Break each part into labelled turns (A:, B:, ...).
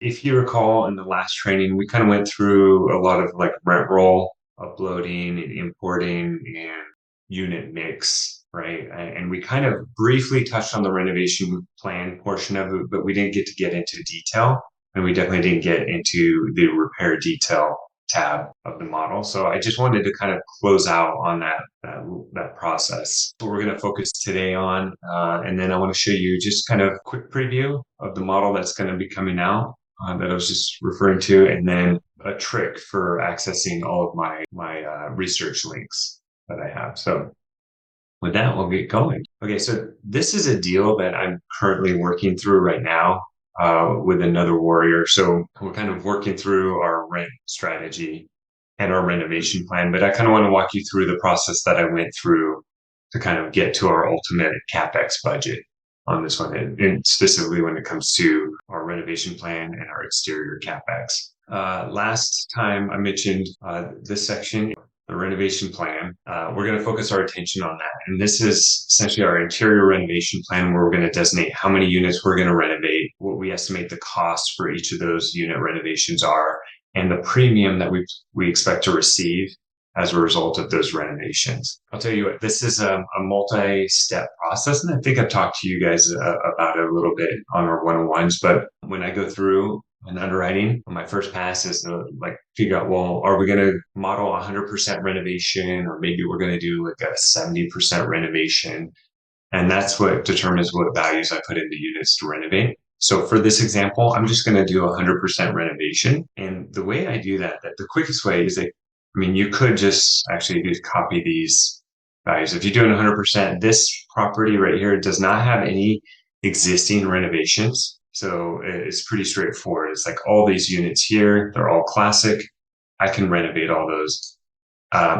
A: If you recall in the last training, we kind of went through a lot of like rent roll uploading and importing and unit mix, right? And we kind of briefly touched on the renovation plan portion of it, but we didn't get into detail. And we definitely didn't get into the repair detail tab of the model. So I just wanted to kind of close out on that process. What we're going to focus today on, and then I want to show you just kind of a quick preview of the model that's going to be coming out that I was just referring to, and then a trick for accessing all of my research links that I have. So with that, we'll get going. Okay, so this is a deal that I'm currently working through right now with another warrior. So we're kind of working through our rent strategy and our renovation plan, but I kind of want to walk you through the process that I went through to kind of get to our ultimate capex budget on this one, and specifically when it comes to our renovation plan and our exterior capex. Last time I mentioned this section, the renovation plan. We're going to focus our attention on that. And this is essentially our interior renovation plan where we're going to designate how many units we're going to renovate, what we estimate the costs for each of those unit renovations are, and the premium that we expect to receive as a result of those renovations. I'll tell you what, this is a multi-step process, and I think I've talked to you guys about it a little bit on our one-on-ones, but when I go through an underwriting, my first pass is to like figure out, well, are we going to model 100% renovation, or maybe we're going to do like a 70% renovation? And that's what determines what values I put into units to renovate. So for this example, I'm just going to do 100% renovation. And the way I do that, the quickest way is that, I mean, you could just actually just copy these values. If you're doing 100%, this property right here does not have any existing renovations. So it's pretty straightforward. It's like all these units here, they're all classic. I can renovate all those.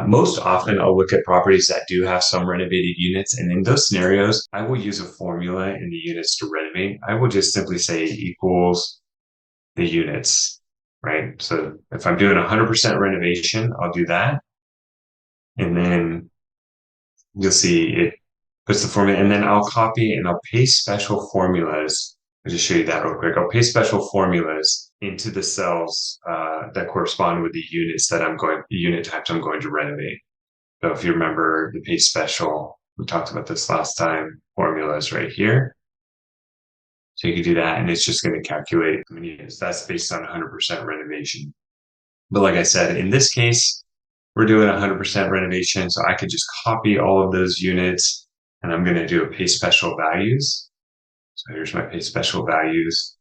A: Most often I'll look at properties that do have some renovated units. And in those scenarios, I will use a formula in the units to renovate. I will just simply say equals the units, right? So if I'm doing 100% renovation, I'll do that. And then you'll see it puts the formula, and then I'll copy and I'll paste special formulas. I'll just show you that real quick. I'll paste special formulas into the cells that correspond with the unit types I'm going to renovate. So if you remember the paste special, we talked about this last time, formulas right here. So you can do that, and it's just going to calculate how many units. That's based on 100% renovation. But like I said, in this case, we're doing 100% renovation, so I could just copy all of those units, and I'm going to do a paste special values. So here's my paste special values.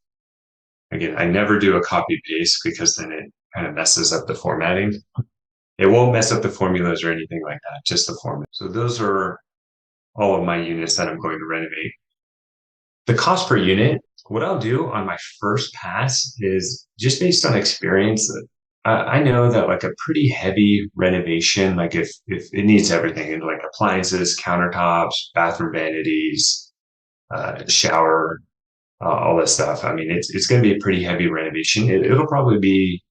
A: Again, I never do a copy paste because then it kind of messes up the formatting. It won't mess up the formulas or anything like that, just the format. So those are all of my units that I'm going to renovate. The cost per unit, what I'll do on my first pass is just based on experience. I know that like a pretty heavy renovation, like if it needs everything, like appliances, countertops, bathroom vanities, shower, all this stuff. I mean, it's going to be a pretty heavy renovation. It'll probably be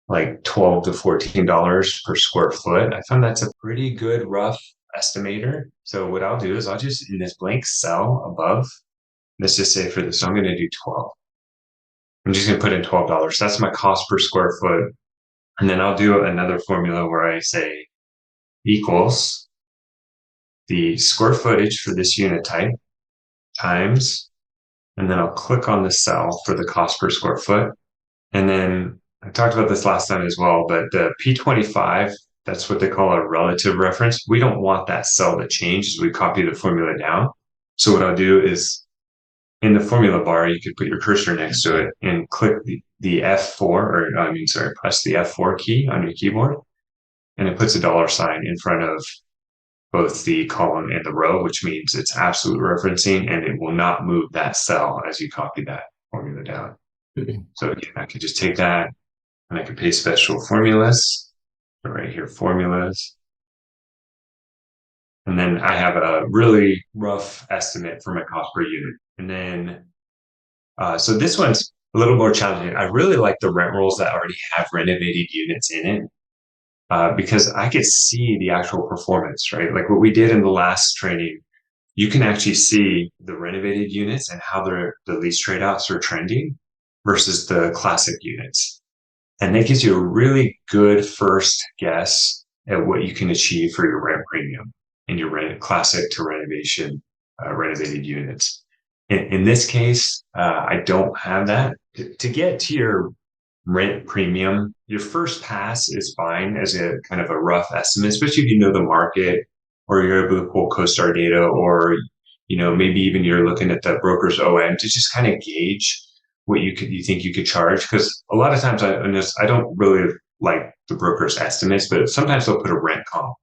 A: like $12 to $14 per square foot. I found that's a pretty good rough estimator. So what I'll do is I'll just, in this blank cell above, let's just say for this, I'm going to do 12. I'm just going to put in $12. That's my cost per square foot. And then I'll do another formula where I say equals the square footage for this unit type times, and then I'll click on the cell for the cost per square foot. And then I talked about this last time as well, but the P25, that's what they call a relative reference. We don't want that cell to change as we copy the formula down. So what I'll do is in the formula bar, you could put your cursor next to it and click the F4, press the F4 key on your keyboard. And it puts a dollar sign in front of both the column and the row, which means it's absolute referencing and it will not move that cell as you copy that formula down. So again, I could just take that and I can paste special formulas. So right here, formulas. And then I have a really rough estimate for my cost per unit. And then, so this one's a little more challenging. I really like the rent rolls that already have renovated units in it because I could see the actual performance, right? Like what we did in the last training, you can actually see the renovated units and how the lease trade outs are trending. versus the classic units. And that gives you a really good first guess at what you can achieve for your rent premium in your classic to renovation, renovated units. In this case, I don't have that. To get to your rent premium, your first pass is fine as a kind of a rough estimate, especially if you know the market or you're able to pull CoStar data, or maybe even you're looking at the broker's OM to just kind of gauge what you think you could charge. Because a lot of times I don't really like the broker's estimates, but sometimes they'll put a rent comp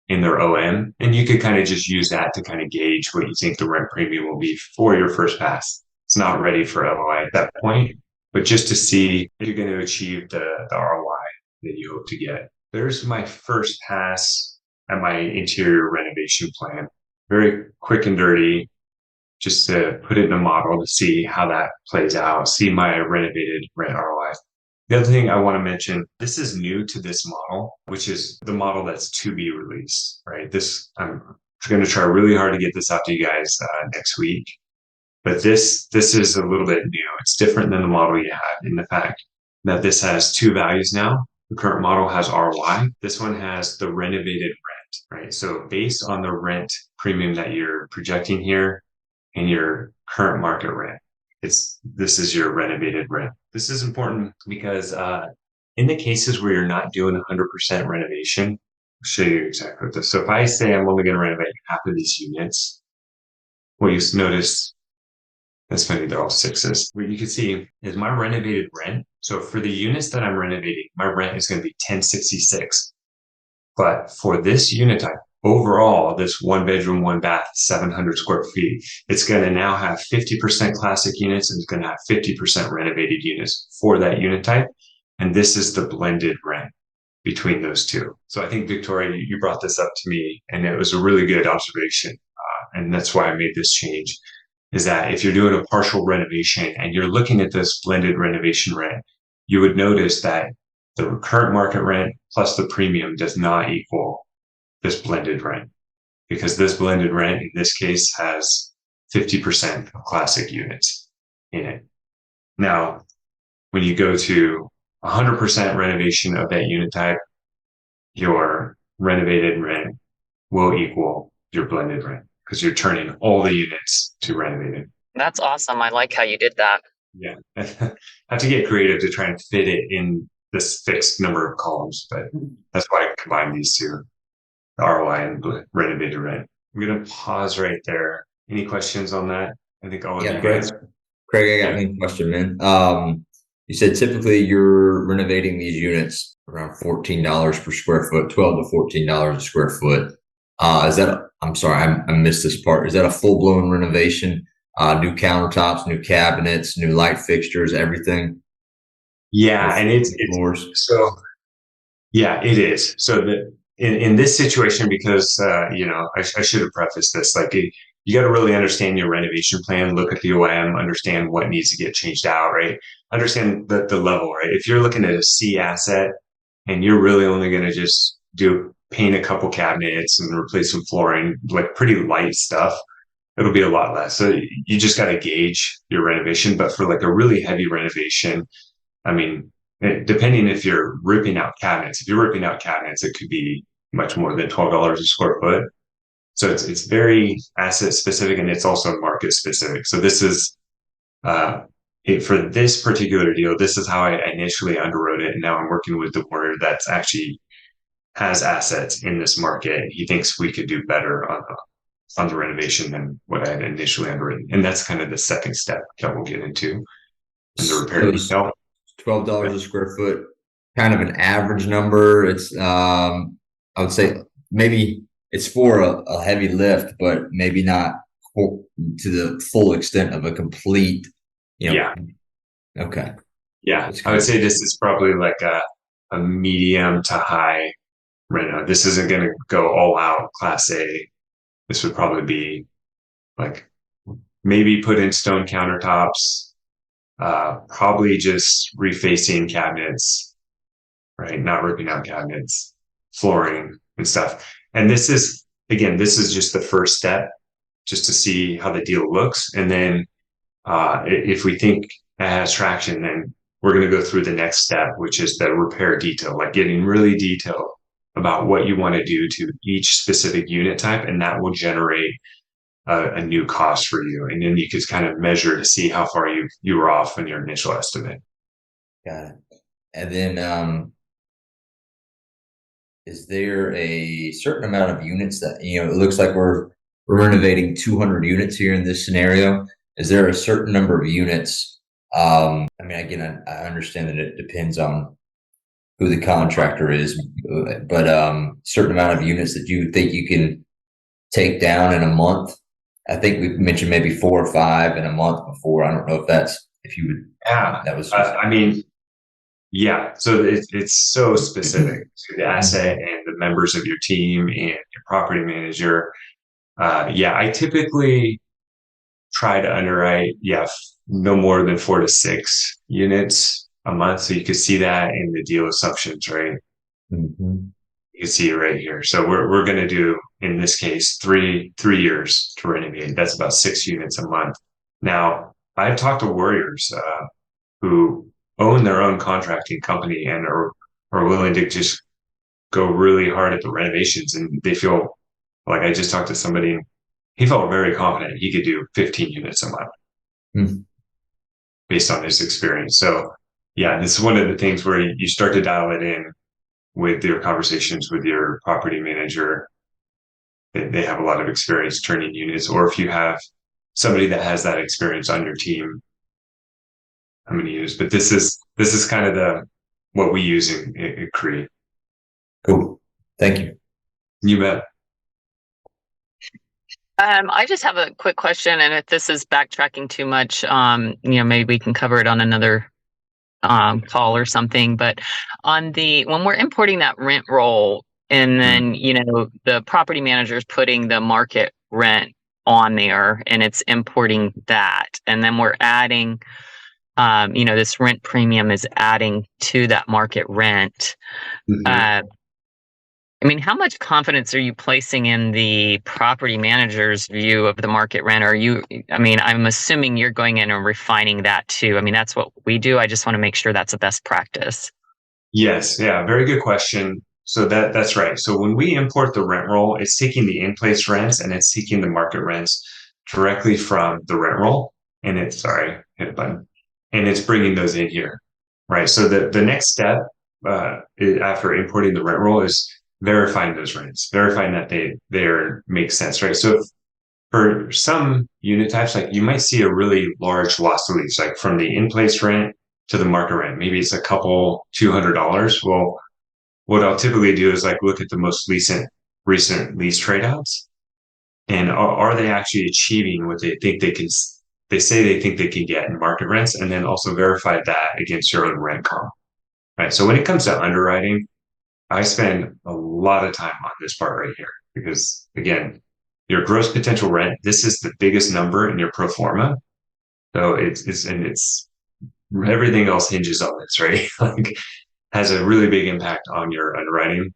A: in their OM, and you could kind of just use that to kind of gauge what you think the rent premium will be for your first pass. It's not ready for LOI at that point, but just to see if you're going to achieve the ROI that you hope to get. There's my first pass at my interior renovation plan. Very quick and dirty, just to put it in a model to see how that plays out, see my renovated rent ROI. The other thing I want to mention, this is new to this model, which is the model that's to be released, right? I'm going to try really hard to get this out to you guys next week. But this is a little bit new. It's different than the model you had in the fact that this has two values now. The current model has ROI. This one has the renovated rent, right? So based on the rent premium that you're projecting here and your current market rent, this is your renovated rent. This is important because in the cases where you're not doing 100% renovation, I'll show you exactly what this. So if I say I'm only going to renovate half of these units, what you notice, that's funny, they're all sixes. What you can see is my renovated rent. So for the units that I'm renovating, my rent is going to be 1066. But for this unit type, overall, this one bedroom, one bath, 700 square feet, it's going to now have 50% classic units and it's going to have 50% renovated units for that unit type. And this is the blended rent between those two. So I think, Victoria, you brought this up to me, and it was a really good observation. And that's why I made this change, is that if you're doing a partial renovation and you're looking at this blended renovation rent, you would notice that the current market rent plus the premium does not equal this blended rent, because this blended rent in this case has 50% of classic units in it. Now, when you go to 100% renovation of that unit type, your renovated rent will equal your blended rent because you're turning all the units to renovated.
B: That's awesome. I like how you did that.
A: Yeah. I have to get creative to try and fit it in this fixed number of columns, but that's why I combined these two, the ROI and renovated rent. I'm going to pause right there. Any questions on that? I think all of you guys.
C: Craig, I got one question, man. You said typically you're renovating these units around $14 per square foot, $12 to $14 a square foot. Is that, I'm sorry, I missed this part. Is that a full blown renovation? New countertops, new cabinets, new light fixtures, everything?
A: Yeah, and it's so yeah, it is. So in this situation, because I should have prefaced this, like you got to really understand your renovation plan, look at the OM, understand what needs to get changed out, right? Understand the level, right? If you're looking at a C asset and you're really only going to just paint a couple cabinets and replace some flooring, like pretty light stuff, it'll be a lot less. So you just got to gauge your renovation. But for like a really heavy renovation, I mean, depending if you're ripping out cabinets, it could be much more than $12 a square foot. So it's very asset specific, and it's also market specific. So this is for this particular deal, this is how I initially underwrote it. And now I'm working with the lawyer that's actually has assets in this market. He thinks we could do better on the renovation than what I had initially underwritten. And that's kind of the second step that we'll get into in the repair detail.
C: $12 a square foot, kind of an average number. It's I would say maybe it's for a heavy lift, but maybe not to the full extent of a complete,
A: Yeah.
C: Okay.
A: Yeah. I would say this is probably like a medium to high reno. This isn't going to go all out class A. This would probably be like maybe put in stone countertops, probably just refacing cabinets, right? Not ripping out cabinets, flooring and stuff. And this is just the first step, just to see how the deal looks. And then if we think that has traction, then we're going to go through the next step, which is the repair detail, like getting really detailed about what you want to do to each specific unit type, and that will generate a new cost for you. And then you can kind of measure to see how far you were off in your initial estimate.
C: Got it. And then, is there a certain amount of units that, it looks like we're renovating 200 units here in this scenario. Is there a certain number of units? I mean, again, I understand that it depends on who the contractor is, but certain amount of units that you think you can take down in a month. I think we mentioned maybe 4 or 5 in a month before. I don't know if you would.
A: Yeah,
C: That was.
A: I mean, yeah. So it's so specific to the asset and the members of your team and your property manager. Yeah, I typically try to underwrite, no more than 4 to 6 units a month. So you can see that in the deal assumptions, right?
C: Mhm.
A: You can see it right here. So we're going to do, in this case, 3 years to renovate. That's about 6 units a month. Now, I've talked to warriors who own their own contracting company and are willing to just go really hard at the renovations, and they feel like, I just talked to somebody, he felt very confident he could do 15 units a month
C: Mhm.
A: based on his experience. So yeah, this is one of the things where you start to dial it in with your conversations with your property manager. They have a lot of experience turning units, or if you have somebody that has that experience on your team, I'm going to use. But this is kind of the what we use in Cree.
C: Cool. Thank you.
A: You bet.
B: I just have a quick question, and if this is backtracking too much, maybe we can cover it on another call or something. But when we're importing that rent roll, and then the property manager is putting the market rent on there, and it's importing that, and then we're adding, this rent premium is adding to that market rent.
A: Mm-hmm.
B: I mean, how much confidence are you placing in the property manager's view of the market rent? I'm assuming you're going in and refining that too. I mean, that's what we do. I just want to make sure that's a best practice.
A: Yes, yeah, very good question. So that's right. So when we import the rent roll, it's taking the in-place rents and it's taking the market rents directly from the rent roll, and hit a button, and it's bringing those in here, right? So the next step after importing the rent roll is verifying those rents, verifying that they make sense, right? So for some unit types, like you might see a really large loss to lease, like from the in-place rent to the market rent. Maybe it's a couple $200. Well, what I'll typically do is like look at the most recent lease trade outs, and are they actually achieving what they think they can? They say they think they can get in market rents, and then also verify that against your own rent comp. Right. So when it comes to underwriting, I spend a lot of time on this part right here because, again, your gross potential rent, this is the biggest number in your pro forma. So it's everything else hinges on this, right? Like, has a really big impact on your underwriting.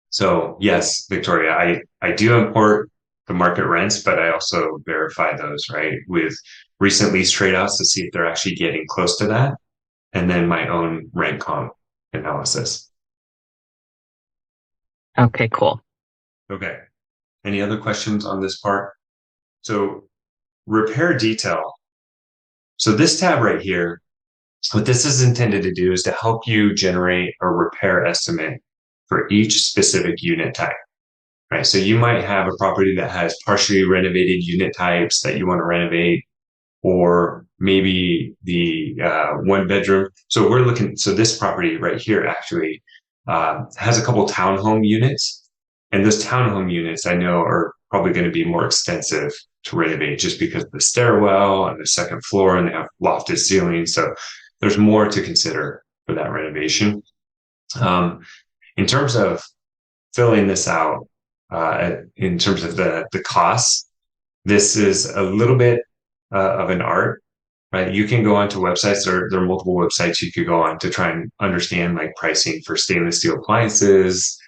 A: So yes, Victoria, I do import the market rents, but I also verify those, right, with recent lease trade outs to see if they're actually getting close to that, and then my own rent comp analysis.
B: Okay, cool.
A: Okay. Any other questions on this part? So repair detail. So this tab right here, what this is intended to do is to help you generate a repair estimate for each specific unit type, right? So you might have a property that has partially renovated unit types that you want to renovate, or maybe the 1 bedroom. So this property right here actually has a couple townhome units, and those townhome units I know are probably going to be more extensive to renovate just because of the stairwell and the second floor, and they have lofted ceilings. So there's more to consider for that renovation. In terms of filling this out, in terms of the costs, this is a little bit of an art, right? You can go onto websites. There are multiple websites you could go on to try and understand like pricing for stainless steel appliances.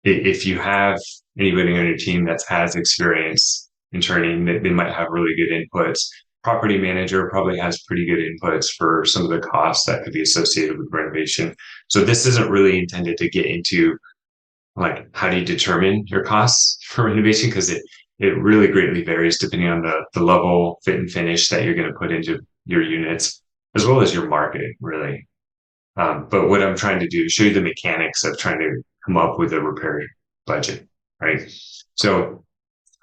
A: If you have anybody on your team that has experience in turning, they might have really good inputs. property manager probably has pretty good inputs for some of the costs that could be associated with renovation. So this isn't really intended to get into like how do you determine your costs for renovation, because it really greatly varies depending on the level, fit and finish that you're going to put into your units, as well as your market, really. But what I'm trying to do is show you the mechanics of trying to come up with a repair budget, right? So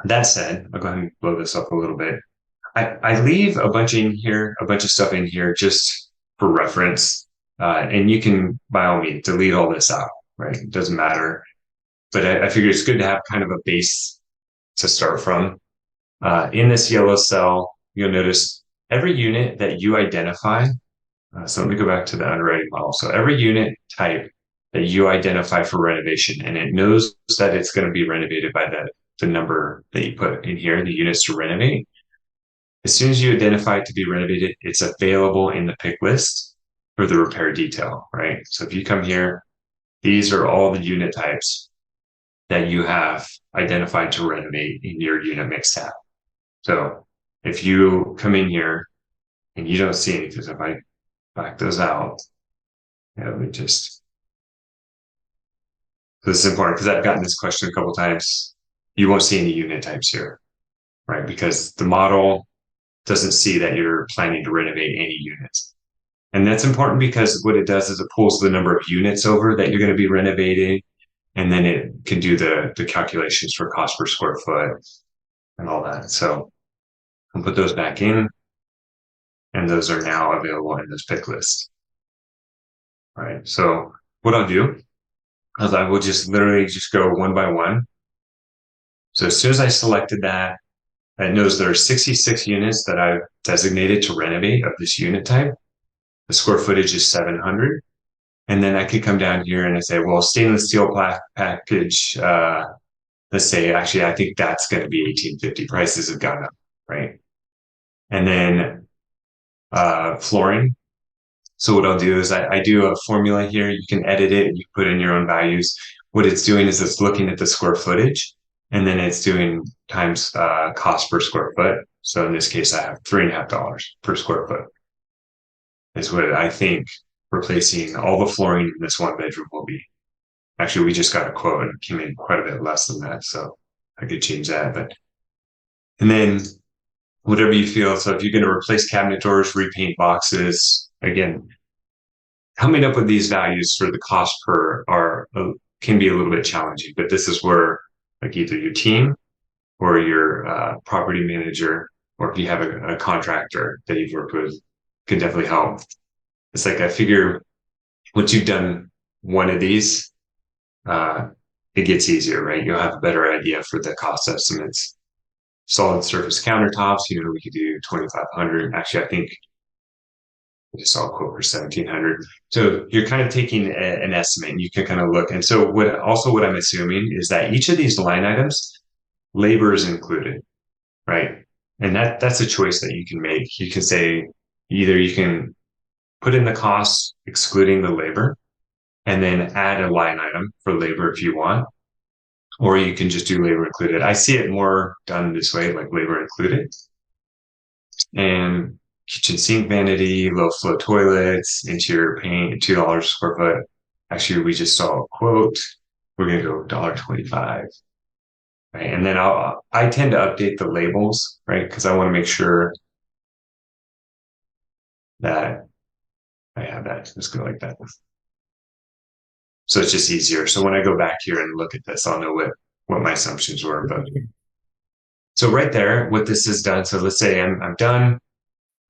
A: that said, I'll go ahead and blow this up a little bit. I leave a bunch in here, a bunch of stuff in here just for reference. And you can, by all means, delete all this out, right? It doesn't matter. But I figure it's good to have kind of a base to start from. In this yellow cell, you'll notice every unit that you identify. So let me go back to the underwriting model. So every unit type that you identify for renovation, and it knows that it's going to be renovated by the number that you put in here, the units to renovate. As soon as you identify it to be renovated, it's available in the pick list for the repair detail, right? So if you come here, these are all the unit types that you have identified to renovate in your unit mix tab. So if you come in here and you don't see anything, so if I back those out, let me just, this is important because I've gotten this question a couple of times. You won't see any unit types here, right? Because the model doesn't see that you're planning to renovate any units. And that's important because what it does is it pulls the number of units over that you're going to be renovating, and then it can do the calculations for cost per square foot and all that. So I'll put those back in, and those are now available in this pick list. All right. So what I'll do is I will just literally just go one by one. So as soon as I selected that, it knows there are 66 units that I've designated to renovate of this unit type. The square footage is 700. And then I could come down here and I say, well, stainless steel package, let's say, actually, I think that's going to be 1850. Prices have gone up, right? And then flooring. So what I'll do is I do a formula here. You can edit it and you put in your own values. What it's doing is it's looking at the square footage, and then it's doing times cost per square foot. So in this case, I have $3.50 per square foot is what I think replacing all the flooring in this one bedroom will be. Actually, we just got a quote and it came in quite a bit less than that. So I could change that. And then whatever you feel. So if you're going to replace cabinet doors, repaint boxes, again, coming up with these values for the cost per can be a little bit challenging, but this is where like either your team or your property manager, or if you have a contractor that you've worked with, can definitely help. It's like I figure once you've done one of these, it gets easier, right? You'll have a better idea for the cost estimates. Solid surface countertops, we could do 2,500. Actually, I think I just saw a quote for 1,700. So you're kind of taking an estimate and you can kind of look. And so what I'm assuming is that each of these line items, labor is included, right? And that's a choice that you can make. You can say either you can put in the cost excluding the labor and then add a line item for labor if you want, or you can just do labor included. I see it more done this way, like labor included. And kitchen sink vanity, low flow toilets, interior paint, $2 a square foot. Actually, we just saw a quote. We're gonna go $1.25. Right? And then I tend to update the labels, right? Because I want to make sure that I have that. Let's go like that. So it's just easier. So when I go back here and look at this, I'll know what my assumptions were. But so right there, what this has done. So let's say I'm done.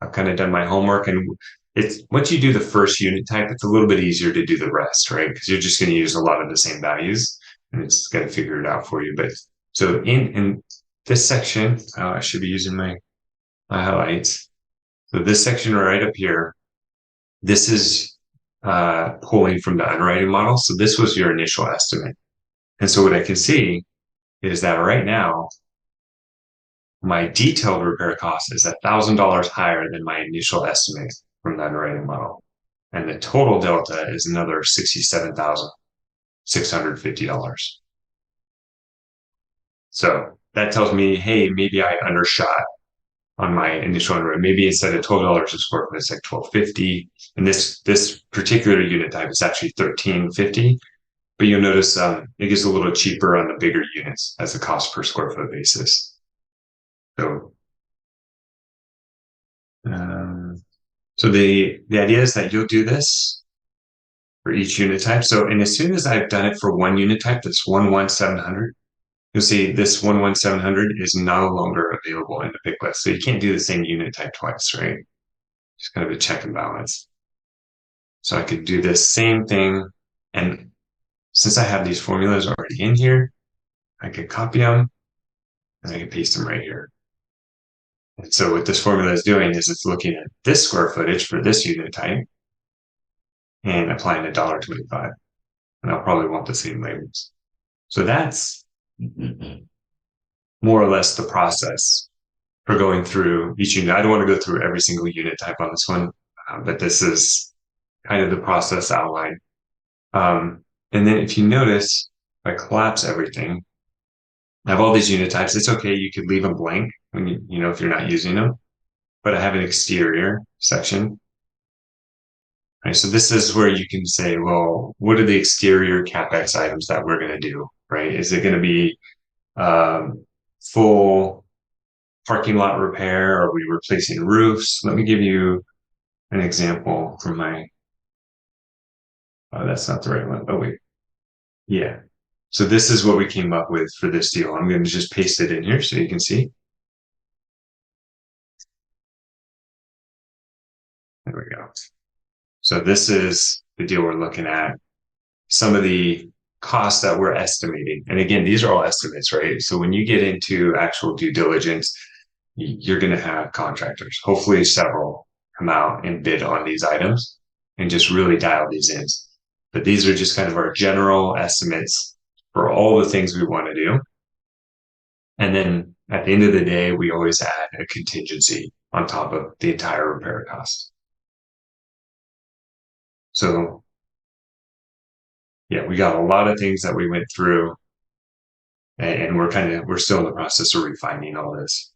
A: I've kind of done my homework, and it's once you do the first unit type, it's a little bit easier to do the rest, right? Because you're just going to use a lot of the same values, and it's going to figure it out for you. But so in this section, I should be using my highlights. So this section right up here, this is pulling from the underwriting model. So this was your initial estimate. And so what I can see is that right now, my detailed repair cost is $1,000 higher than my initial estimate from the underwriting model. And the total delta is another $67,650. So that tells me, hey, maybe I undershot on my initial underwrite. Maybe instead of $12 a square foot, it's like $12.50. And this particular unit type is actually $13.50. But you'll notice it gets a little cheaper on the bigger units as a cost per square foot basis. So, so the idea is that you'll do this for each unit type. So, and as soon as I've done it for one unit type, that's 11700, you'll see this 11700 is no longer available in the pick list. So you can't do the same unit type twice, right? Just kind of a check and balance. So I could do this same thing. And since I have these formulas already in here, I could copy them and I can paste them right here. And so what this formula is doing is it's looking at this square footage for this unit type and applying $1.25. And I'll probably want the same labels. So that's more or less the process for going through each unit. I don't want to go through every single unit type on this one, but this is kind of the process outline. And then if you notice, if I collapse everything, I have all these unit types. It's okay. You could leave them blank when you know, if you're not using them, but I have an exterior section. Right. So this is where you can say, well, what are the exterior capex items that we're going to do? Right. Is it going to be, full parking lot repair? Are we replacing roofs? Let me give you an example from my, oh, that's not the right one. Oh, wait. Yeah. So this is what we came up with for this deal. I'm going to just paste it in here so you can see. There we go. So this is the deal we're looking at. Some of the costs that we're estimating. And again, these are all estimates, right? So when you get into actual due diligence, you're going to have contractors, hopefully several, come out and bid on these items and just really dial these in. But these are just kind of our general estimates for all the things we want to do. And then at the end of the day, we always add a contingency on top of the entire repair cost. So yeah, we got a lot of things that we went through, and we're still in the process of refining all this.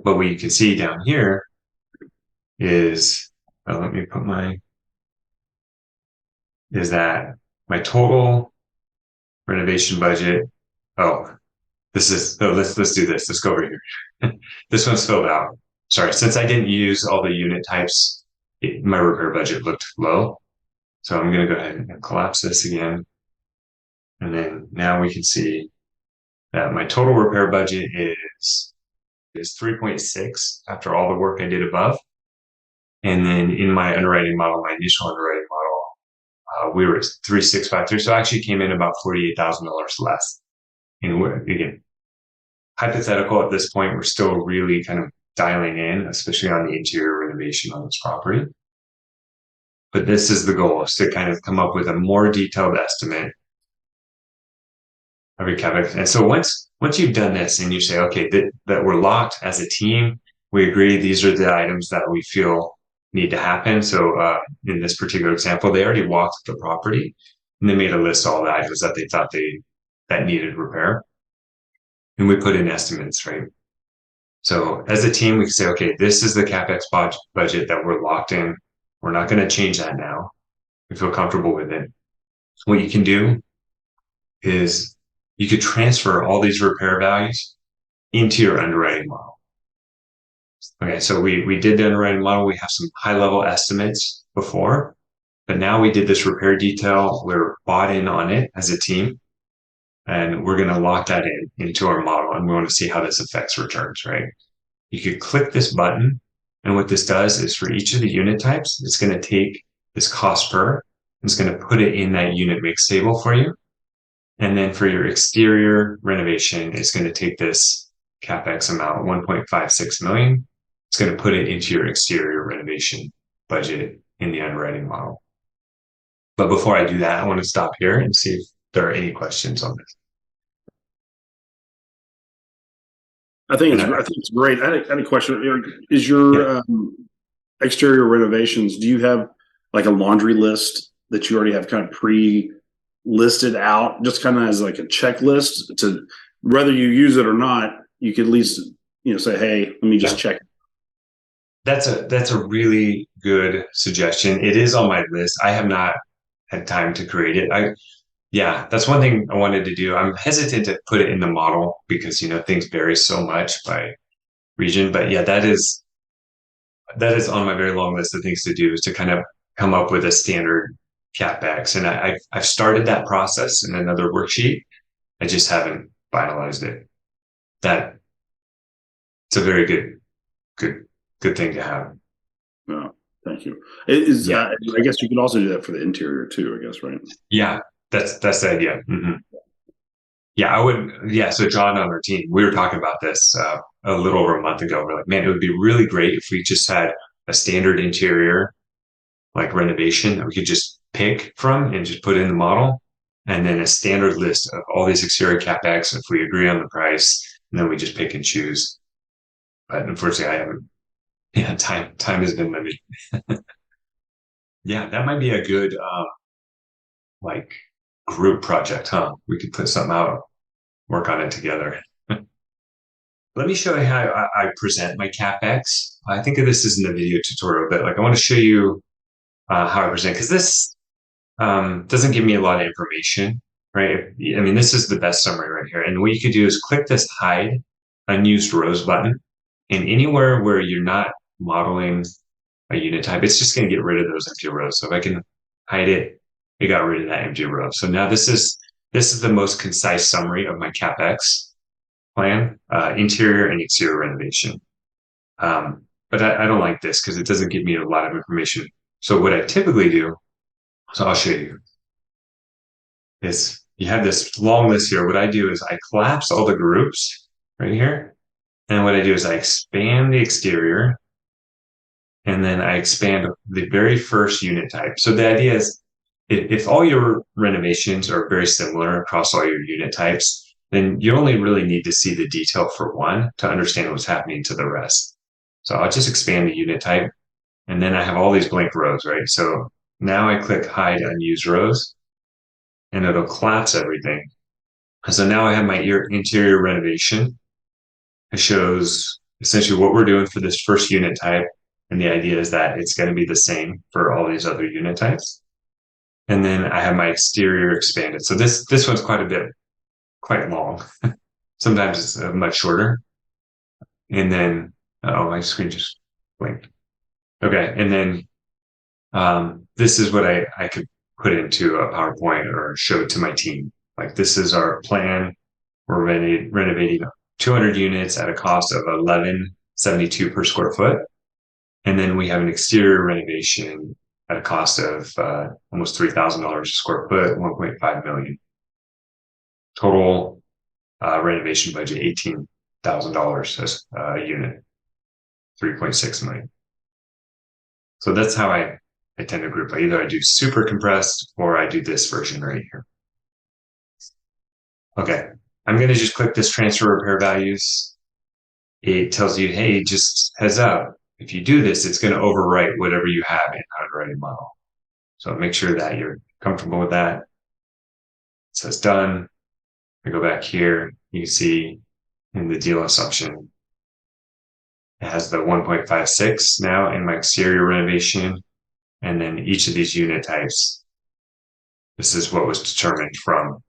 A: But what you can see down here is, let me put is that my total renovation budget. Let's do this. Let's go over here. This one's filled out. Sorry, since I didn't use all the unit types, my repair budget looked low. So I'm going to go ahead and collapse this again. And then now we can see that my total repair budget is 3.6 after all the work I did above. And then in my underwriting model, my initial underwriting model, we were at 3,653. So I actually came in about $48,000 less. And again, hypothetical at this point, we're still really kind of dialing in, especially on the interior renovation on this property. But this is the goal, is to kind of come up with a more detailed estimate of your capex. And so once you've done this and you say, okay, that we're locked as a team, we agree these are the items that we feel need to happen. So in this particular example, they already walked the property and they made a list of all the items that they thought that needed repair. And we put in estimates, right? So as a team, we can say, okay, this is the capex budget that we're locked in. We're not going to change that now. We feel comfortable with it. What you can do is you could transfer all these repair values into your underwriting model. Okay, so we did the underwriting model. We have some high level estimates before, but now we did this repair detail. We're bought in on it as a team, and we're going to lock that into our model, and we want to see how this affects returns, right? You could click this button, and what this does is for each of the unit types, it's going to take this cost per, and it's going to put it in that unit mix table for you. And then for your exterior renovation, it's going to take this capex amount, 1.56 million. It's going to put it into your exterior renovation budget in the underwriting model. But before I do that, I want to stop here and see if there are any questions on this.
D: I think it's great. I had a question. Is your exterior renovations, do you have like a laundry list that you already have kind of pre-listed out, just kind of as like a checklist to whether you use it or not, you could at least say, hey, let me just check.
A: That's a really good suggestion. It is on my list. I have not had time to create it. Yeah, that's one thing I wanted to do. I'm hesitant to put it in the model because, things vary so much by region. But yeah, that is on my very long list of things to do, is to kind of come up with a standard capex. And I've started that process in another worksheet. I just haven't finalized it. That it's a very good thing to have.
D: No, thank you. It is,
A: Yeah.
D: I guess you could also do that for the interior too, I guess, right?
A: Yeah, that's the idea. Yeah, I would. Yeah, so John on our team, we were talking about this a little over a month ago. We're like, man, it would be really great if we just had a standard interior, like renovation, that we could just pick from and just put in the model, and then a standard list of all these exterior capex if we agree on the price, and then we just pick and choose. But unfortunately, I haven't. Yeah, time has been limited. Yeah, that might be a good like group project, huh? We could put something out, work on it together. Let me show you how I present my CapEx. I think of this as in the video tutorial, but like I want to show you how I present, because this doesn't give me a lot of information, right? I mean, this is the best summary right here. And what you could do is click this hide unused rows button, and anywhere where you're not modeling a unit type, it's just going to get rid of those empty rows. So if I can hide it, it got rid of that empty row. So now this is the most concise summary of my CapEx plan, interior and exterior renovation. But I don't like this because it doesn't give me a lot of information. So what I typically do, so I'll show you, is you have this long list here. What I do is I collapse all the groups right here. And what I do is I expand the exterior, and then I expand the very first unit type. So the idea is if all your renovations are very similar across all your unit types, then you only really need to see the detail for one to understand what's happening to the rest. So I'll just expand the unit type, and then I have all these blank rows, right? So now I click hide unused rows, and it'll collapse everything. So now I have my interior renovation. It shows essentially what we're doing for this first unit type. And the idea is that it's going to be the same for all these other unit types. And then I have my exterior expanded. So this one's quite long. Sometimes it's much shorter. And then, oh, my screen just blinked. Okay. And then this is what I could put into a PowerPoint or show to my team. Like, this is our plan. We're renovating 200 units at a cost of $11.72 per square foot. And then we have an exterior renovation at a cost of almost $3,000 a square foot, $1.5 million. Total renovation budget, $18,000 a unit, $3.6 million. So that's how I tend to group. Either I do super compressed or I do this version right here. Okay, I'm going to just click this transfer repair values. It tells you, hey, just heads up, if you do this, it's going to overwrite whatever you have in the underwriting model. So make sure that you're comfortable with that. It says done. I go back here. You can see in the deal assumption, it has the 1.56 now in my exterior renovation. And then each of these unit types, this is what was determined from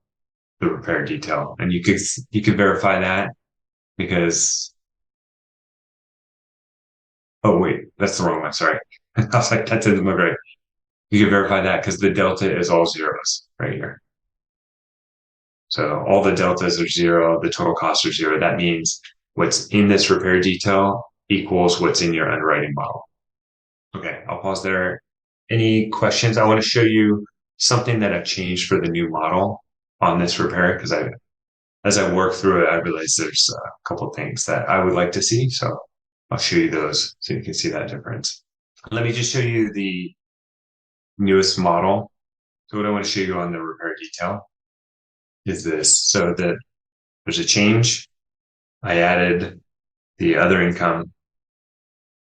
A: the repair detail. And you could verify that because, oh wait, that's the wrong one. Sorry. I was like, that didn't look right. You can verify that because the delta is all zeros right here. So all the deltas are zero, the total costs are zero. That means what's in this repair detail equals what's in your underwriting model. Okay, I'll pause there. Any questions? I want to show you something that I've changed for the new model on this repair, because as I work through it, I realized there's a couple things that I would like to see. So I'll show you those so you can see that difference. Let me just show you the newest model. So what I want to show you on the repair detail is this. So that there's a change. I added the other income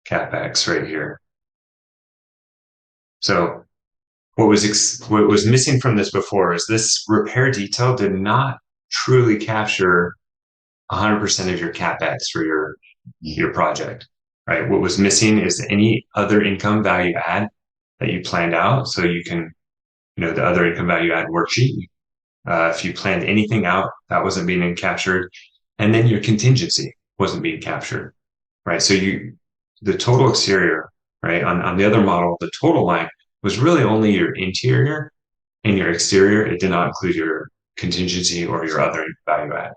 A: capex right here. So what was missing from this before is this repair detail did not truly capture 100% of your capex for your your project, right? What was missing is any other income value add that you planned out. So you can, the other income value add worksheet. If you planned anything out, that wasn't being captured. And then your contingency wasn't being captured, right? So the total exterior, right? On the other model, the total line was really only your interior and your exterior. It did not include your contingency or your other value add.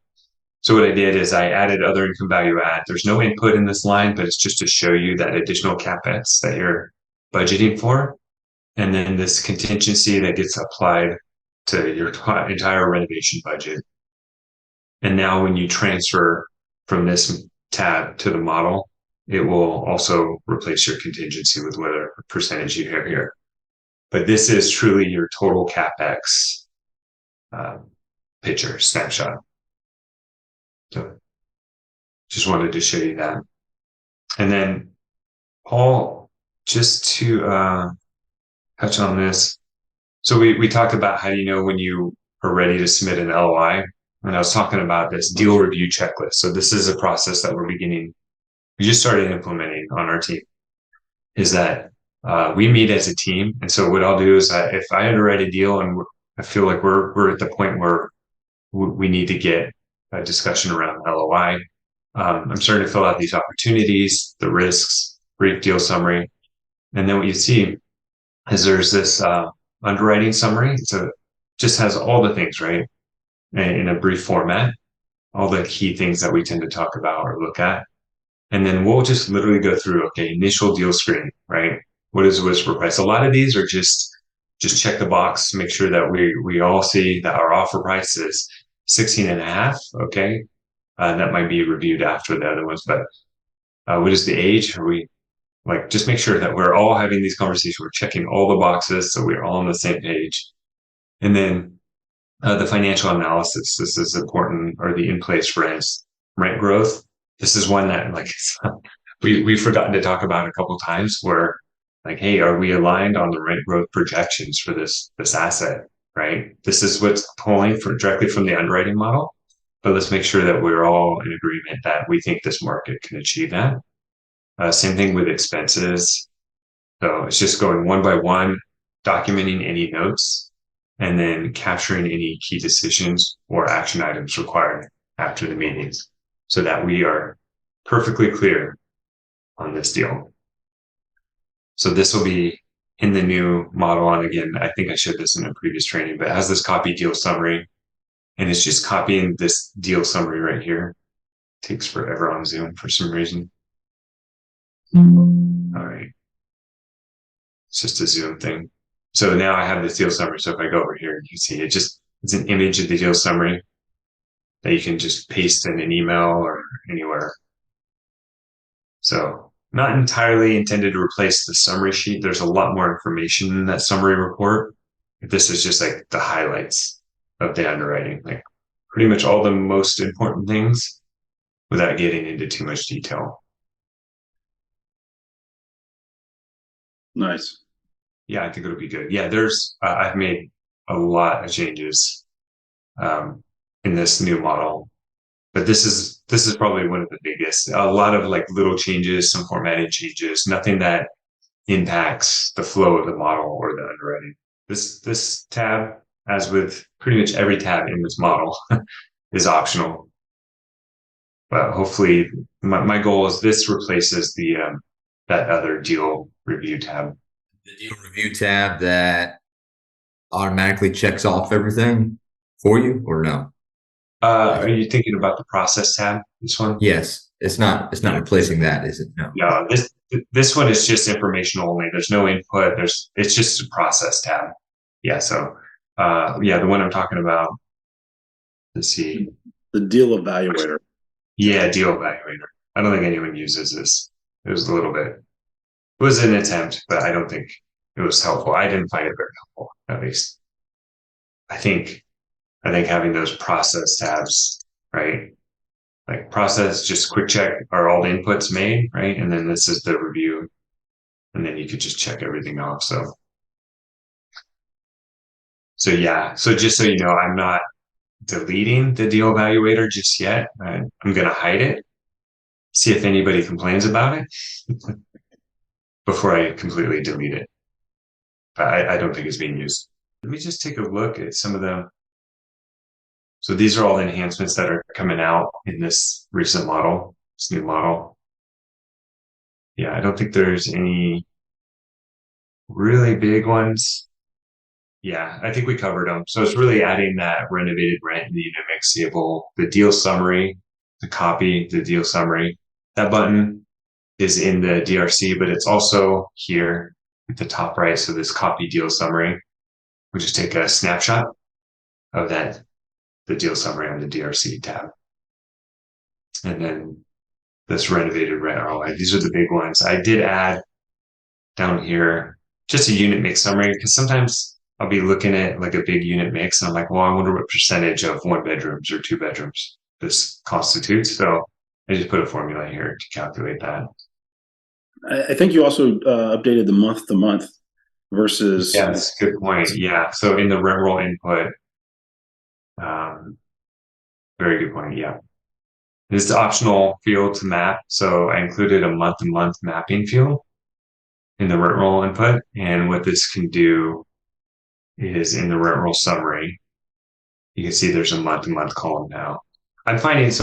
A: So what I did is I added other income value add. There's no input in this line, but it's just to show you that additional capex that you're budgeting for. And then this contingency that gets applied to your entire renovation budget. And now when you transfer from this tab to the model, it will also replace your contingency with whatever percentage you have here. But this is truly your total capex picture snapshot. So just wanted to show you that. And then Paul, just to touch on this. So we talked about how do you know when you are ready to submit an LOI. And I was talking about this deal review checklist. So this is a process that we just started implementing on our team, is that we meet as a team. And so what I'll do is if I underwrite a deal and I feel like we're at the point where we need to get a discussion around LOI, I'm starting to fill out these opportunities, the risks, brief deal summary. And then what you see is there's this underwriting summary. So it just has all the things, right? In a brief format, all the key things that we tend to talk about or look at. And then we'll just literally go through, okay, initial deal screening, right? What is whisper price? A lot of these are just check the box, make sure that we all see that our offer price is 16 and a half. Okay. That might be reviewed after the other ones, but what is the age? Are we just make sure that we're all having these conversations. We're checking all the boxes so we're all on the same page. And then the financial analysis, this is important, or the in-place rent growth. This is one that we've forgotten to talk about a couple of times where hey, are we aligned on the rent growth projections for this asset, right? This is what's pulling directly from the underwriting model, but let's make sure that we're all in agreement that we think this market can achieve that. Same thing with expenses. So it's just going one by one, documenting any notes, and then capturing any key decisions or action items required after the meetings so that we are perfectly clear on this deal. So this will be in the new model. And again, I think I showed this in a previous training, but it has this copy deal summary, and it's just copying this deal summary right here. It takes forever on Zoom for some reason. All right. It's just a Zoom thing. So now I have this deal summary. So if I go over here, you can see it's an image of the deal summary that you can just paste in an email or anywhere. So not entirely intended to replace the summary sheet. There's a lot more information in that summary report. This is just the highlights of the underwriting, pretty much all the most important things without getting into too much detail.
D: Nice.
A: Yeah, I think it'll be good. Yeah, I've made a lot of changes in this new model, but this is probably one of the biggest. A lot of little changes, some formatting changes, nothing that impacts the flow of the model or the underwriting. This tab, as with pretty much every tab in this model, is optional. But hopefully, my goal is this replaces that other deal review tab.
C: The deal review tab that automatically checks off everything for you, or no?
A: Are you thinking about the process tab? This one?
C: Yes, it's not replacing that, is it? No.
A: No, this one is just informational only. There's no input. It's just a process tab. Yeah. So, the one I'm talking about. Let's see.
D: The deal evaluator.
A: Yeah, deal evaluator. I don't think anyone uses this. It was a little bit. It was an attempt, but I don't think it was helpful. I didn't find it very helpful, at least. I think having those process tabs, right? Process, just quick check, are all the inputs made, right? And then this is the review. And then you could just check everything off. So yeah. So just so you know, I'm not deleting the deal evaluator just yet. I'm going to hide it. see if anybody complains about it before I completely delete it. But I don't think it's being used. Let me just take a look at some of them. So these are all the enhancements that are coming out in this recent model, this new model. Yeah, I don't think there's any really big ones. Yeah, I think we covered them. So it's really adding that renovated rent in the unit mix table, the deal summary, the copy, the deal summary. That button is in the DRC, but it's also here at the top right. So this copy deal summary, we just take a snapshot of that, the deal summary on the DRC tab. And then this renovated rent ROI. These are the big ones. I did add down here just a unit mix summary because sometimes I'll be looking at like a big unit mix and I'm like, well, I wonder what percentage of 1 bedrooms or 2 bedrooms this constitutes. So I just put a formula here to calculate that.
D: I think you also updated the month to month versus.
A: Yeah, that's a good point. Yeah. So in the rent roll input, very good point. Yeah. It's the optional field to map. So I included a month to month mapping field in the rent roll input. And what this can do is in the rent roll summary, you can see there's a month to month column now. I'm finding it's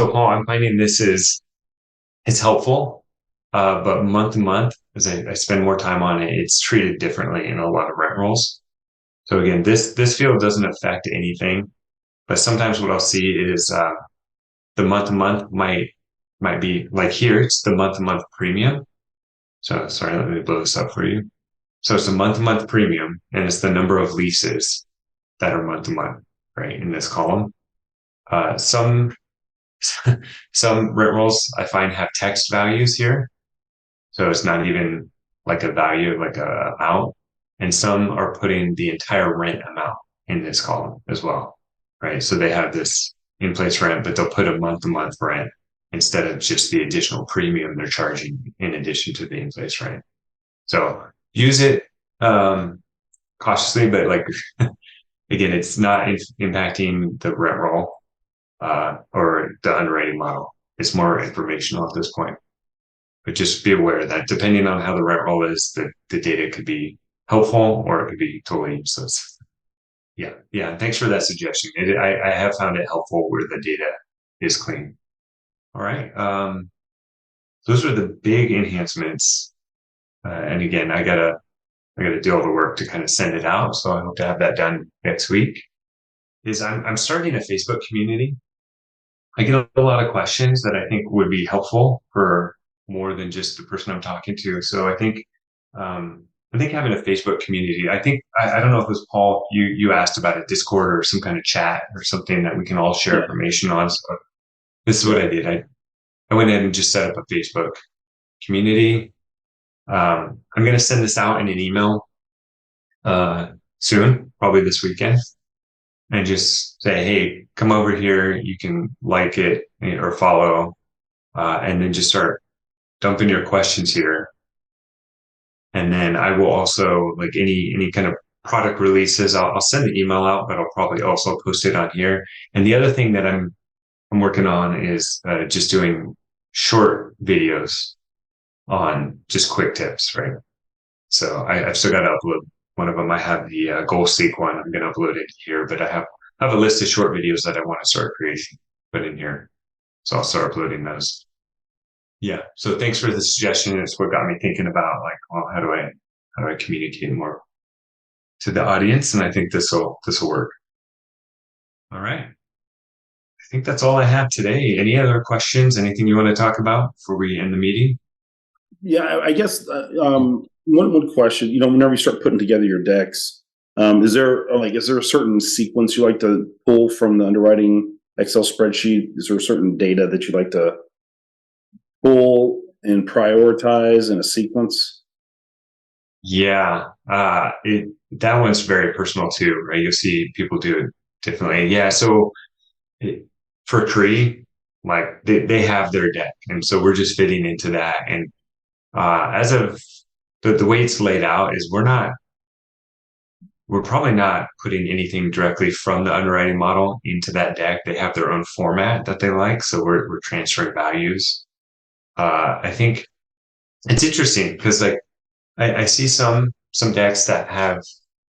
A: helpful. But month to month, as I spend more time on it, it's treated differently in a lot of rent rolls. So again, this field doesn't affect anything, but sometimes what I'll see is the month to month might be like here, it's the month to month premium. So sorry, let me blow this up for you. So it's a month to month premium, and it's the number of leases that are month to month, right, in this column. Some rent rolls I find have text values here. So it's not even like a value, like a amount. And some are putting the entire rent amount in this column as well, right? So they have this in-place rent, but they'll put a month-to-month rent instead of just the additional premium they're charging in addition to the in-place rent. So use it cautiously, but like again, it's not impacting the rent roll or the underwriting model. It's more informational at this point. But just be aware that depending on how the rent roll is, the data could be helpful or it could be totally useless. Yeah. And thanks for that suggestion. I have found it helpful where the data is clean. All right. Those are the big enhancements. And again, I gotta do all the work to kind of send it out. So I hope to have that done next week. I'm starting a Facebook community. I get a lot of questions that I think would be helpful for more than just the person I'm talking to. So I think having a Facebook community, I don't know if it was Paul, you asked about a Discord or some kind of chat or something that we can all share information on. So this is what I did. I went ahead and just set up a Facebook community. I'm going to send this out in an email soon, probably this weekend, and just say, hey, come over here. You can like it or follow, and then just start dumping your questions here. And then I will also, like any kind of product releases, I'll send the email out, but I'll probably also post it on here. And the other thing that I'm working on is just doing short videos on just quick tips, right? So I've still got to upload one of them. I have the goal seek one. I'm going to upload it here, but I have a list of short videos that I want to start creating, put in here. So I'll start uploading those. Yeah. So thanks for the suggestion. It's what got me thinking about like, well, how do I communicate more to the audience? And I think this will work. All right. I think that's all I have today. Any other questions? Anything you want to talk about before we end the meeting?
D: Yeah, I guess one question. Whenever you start putting together your decks, is there a certain sequence you like to pull from the underwriting Excel spreadsheet? Is there a certain data that you like to pull and prioritize in a sequence?
A: Yeah, that one's very personal too, right? You'll see people do it differently. Yeah, so for CRE, like they have their deck, and so we're just fitting into that. And as of the way it's laid out is we're probably not putting anything directly from the underwriting model into that deck. They have their own format that they like, so we're transferring values. I think it's interesting because like I see some decks that have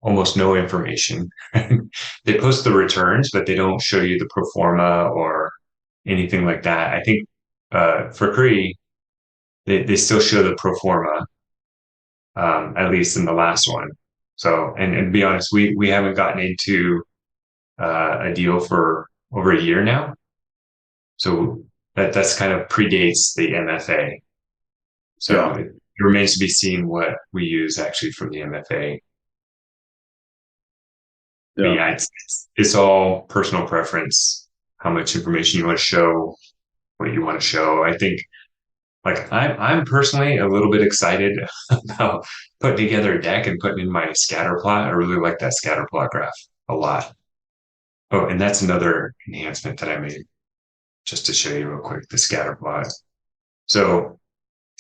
A: almost no information. They post the returns, but they don't show you the pro forma or anything like that. I think for CRE, they still show the pro forma, at least in the last one. So, and to be honest, we haven't gotten into a deal for over a year now. So that's kind of predates the MFA. So
D: Yeah.
A: it remains to be seen what we use actually from the MFA. But
D: Yeah.
A: yeah, it's all personal preference, how much information you want to show, what you want to show. I think like I'm personally a little bit excited about putting together a deck and putting in my scatter plot. I really like that scatter plot graph a lot. Oh, and that's another enhancement that I made just to show you real quick, the scatter plot. So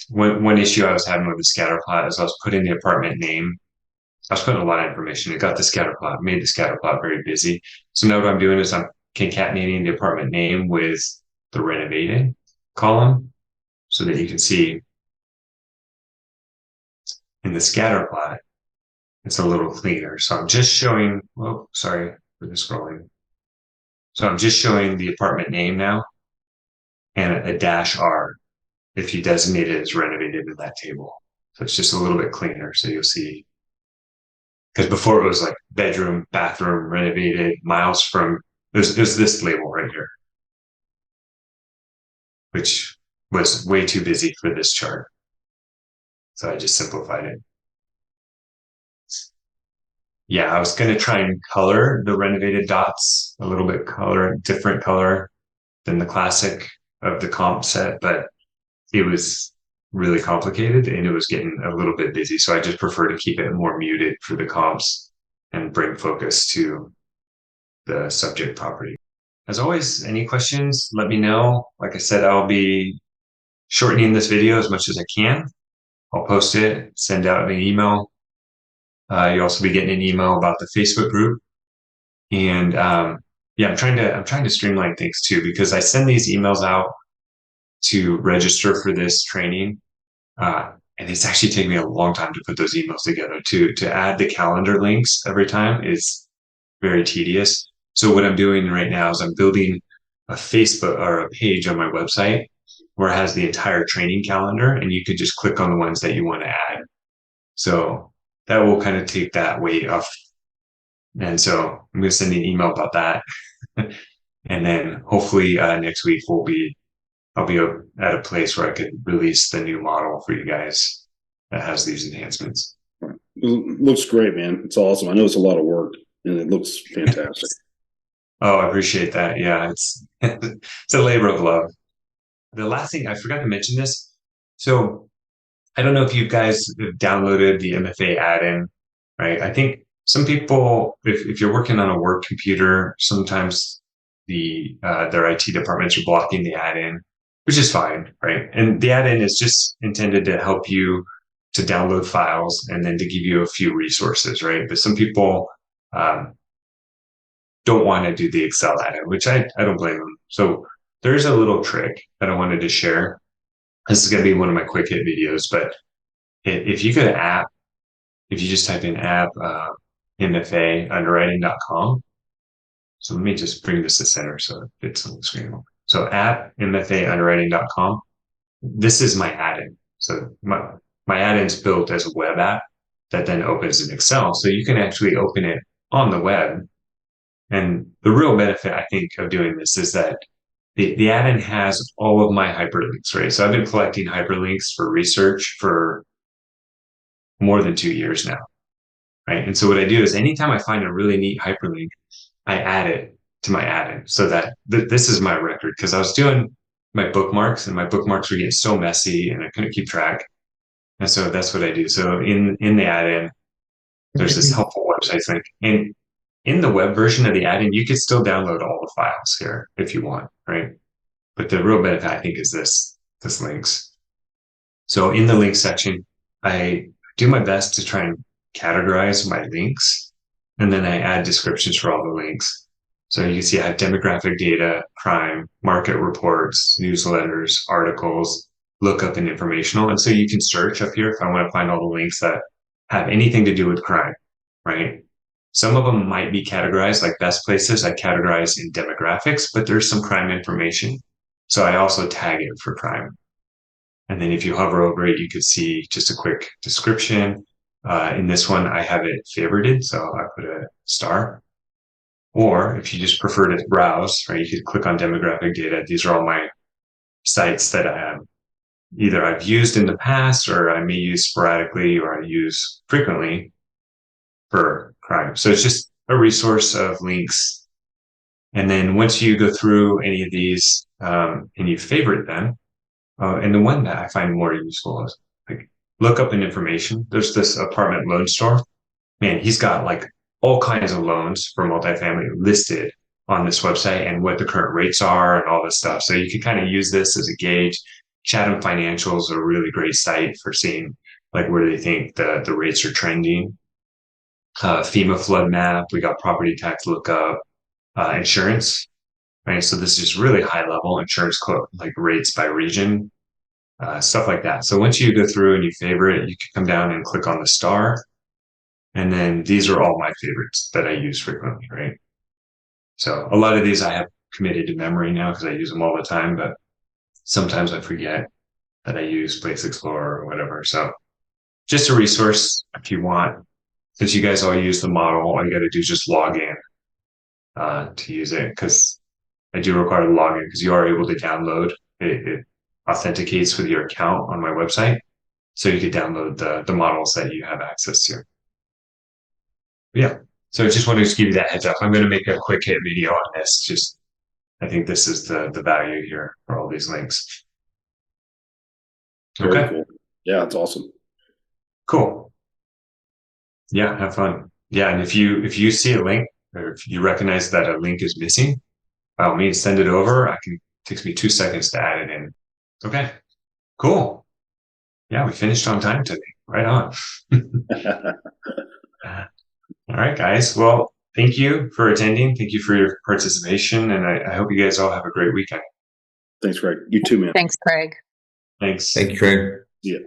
A: one issue I was having with the scatter plot is I was putting the apartment name. I was putting a lot of information. It got the scatter plot, made the scatter plot very busy. So now what I'm doing is I'm concatenating the apartment name with the renovated column so that you can see in the scatter plot, it's a little cleaner. So I'm just showing, oh, sorry for the scrolling. So I'm just showing the apartment name now and a dash R if you designate it as renovated in that table. So it's just a little bit cleaner. So you'll see, because before it was like bedroom, bathroom, renovated, miles from, there's this label right here, which was way too busy for this chart. So I just simplified it. Yeah, I was going to try and color the renovated dots a little bit different color than the classic of the comp set, but it was really complicated and it was getting a little bit busy. So I just prefer to keep it more muted for the comps and bring focus to the subject property. As always, any questions, let me know. Like I said, I'll be shortening this video as much as I can. I'll post it, send out an email. You'll also be getting an email about the Facebook group. And yeah, I'm trying to streamline things too, because I send these emails out to register for this training. And it's actually taken me a long time to put those emails together. To add the calendar links every time is very tedious. So what I'm doing right now is I'm building a Facebook or a page on my website where it has the entire training calendar, and you could just click on the ones that you want to add. So that will kind of take that weight off. And so I'm going to send you an email about that. And then hopefully next week I'll be at a place where I could release the new model for you guys that has these enhancements.
D: It looks great, man. It's awesome. I know it's a lot of work and it looks fantastic.
A: Oh, I appreciate that. Yeah, it's it's a labor of love. The last thing I forgot to mention this. So I don't know if you guys have downloaded the MFA Add-In, right? I think some people, if you're working on a work computer, sometimes their IT departments are blocking the add-in, which is fine, right? And the add-in is just intended to help you to download files and then to give you a few resources, right? But some people don't want to do the Excel add-in, which I don't blame them. So there's a little trick that I wanted to share. This is going to be one of my quick hit videos, but if you go to app, if you just type in app, MFA-underwriting.com. So let me just bring this to center so it fits on the screen. So at MFA-underwriting.com, this is my add-in. So my add-in's built as a web app that then opens in Excel. So you can actually open it on the web. And the real benefit, I think, of doing this is that the add-in has all of my hyperlinks, right? So I've been collecting hyperlinks for research for more than 2 years now, right? And so what I do is anytime I find a really neat hyperlink, I add it to my add-in so that this is my record, because I was doing my bookmarks and my bookmarks were getting so messy and I couldn't keep track. And so that's what I do. So in the add-in, there's this helpful website link. And in the web version of the add-in, you could still download all the files here if you want, right? But the real benefit, I think, is this links. So in the links section, I do my best to try and categorize my links, and then I add descriptions for all the links. So you can see I have demographic data, crime, market reports, newsletters, articles, lookup and informational. And so you can search up here if I want to find all the links that have anything to do with crime, right? Some of them might be categorized like best places. I categorize in demographics, but there's some crime information. So I also tag it for crime. And then if you hover over it, you could see just a quick description. In this one, I have it favorited, so I put a star. Or if you just prefer to browse, right, you could click on demographic data. These are all my sites that I have either I've used in the past or I may use sporadically or I use frequently for crime. So it's just a resource of links. And then once you go through any of these and you favorite them, and the one that I find more useful is like look up an information. There's this apartment loan store. Man, he's got like all kinds of loans for multifamily listed on this website and what the current rates are and all this stuff. So you can kind of use this as a gauge. Chatham Financial is a really great site for seeing like where they think the rates are trending. FEMA flood map. We got property tax lookup, insurance. Right, so this is really high level insurance quote like rates by region, stuff like that. So once you go through and you favorite, you can come down and click on the star. And then these are all my favorites that I use frequently, right? So a lot of these I have committed to memory now because I use them all the time, but sometimes I forget that I use Place Explorer or whatever. So just a resource if you want. Since you guys all use the model, all you got to do is just log in to use it because I do require to log in because you are able to download. It authenticates with your account on my website. So you could download the models that you have access to. Yeah. So I just wanted to give you that heads up. I'm going to make a quick hit video on this. Just, I think this is the value here for all these links.
D: Very
A: Okay.
D: cool. Yeah, it's awesome.
A: Cool. Yeah, have fun. Yeah, and if you see a link or if you recognize that a link is missing, by all means send it over. It takes me 2 seconds to add it in. Okay. Cool. Yeah, we finished on time today. Right on. All right, guys. Well, thank you for attending. Thank you for your participation. And I hope you guys all have a great weekend.
D: Thanks, Greg. You too, man.
B: Thanks, Craig.
A: Thanks.
C: Thank you, Craig.
D: Yeah.